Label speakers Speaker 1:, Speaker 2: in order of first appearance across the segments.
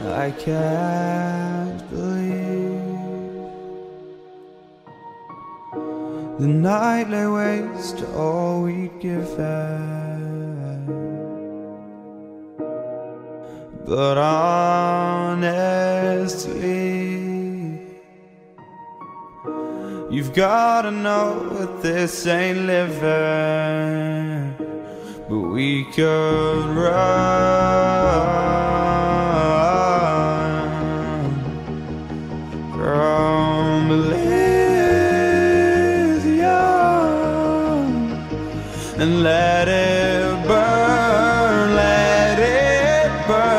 Speaker 1: I can't believe the night lay waste to all we'd given. But honestly, you've gotta know that this ain't living. But we could run from Elysium and let it burn, let it burn.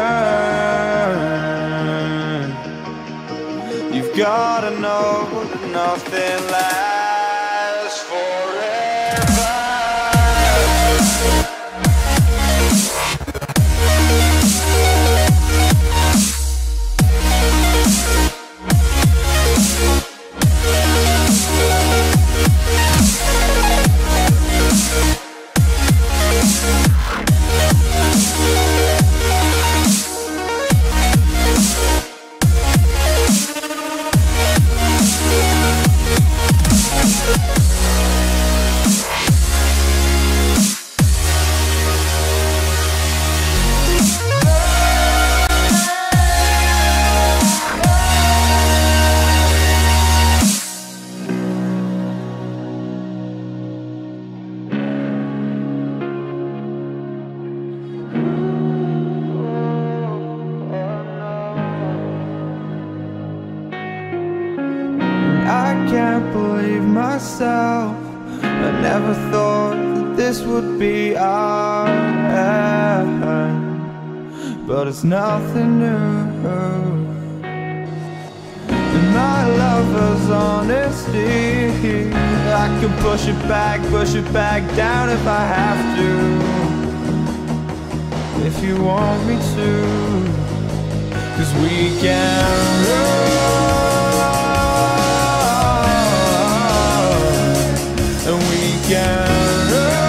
Speaker 1: You've gotta know that nothing lasts forever. I can't believe myself. I never thought that this would be our end, but it's nothing new. And my lover's honesty, I can push it back down if I have to. If you want me to, 'cause we can run. And we can run.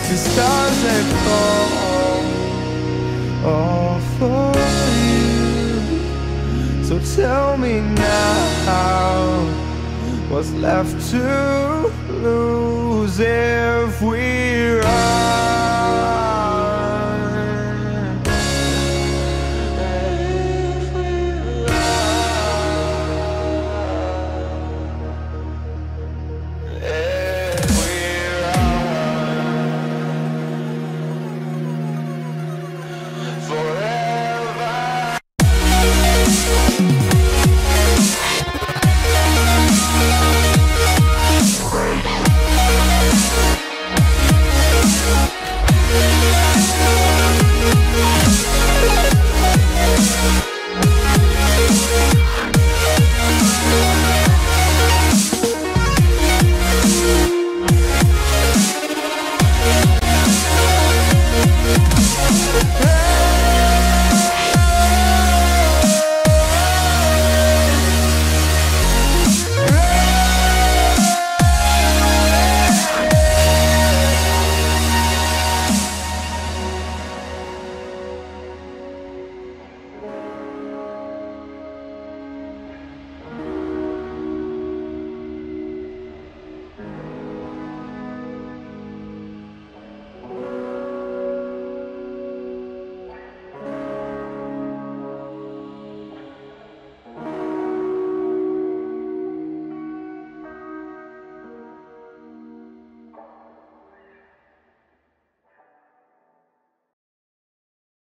Speaker 1: The stars they fall all for you. So tell me now, what's left to lose if we run?
Speaker 2: Hey!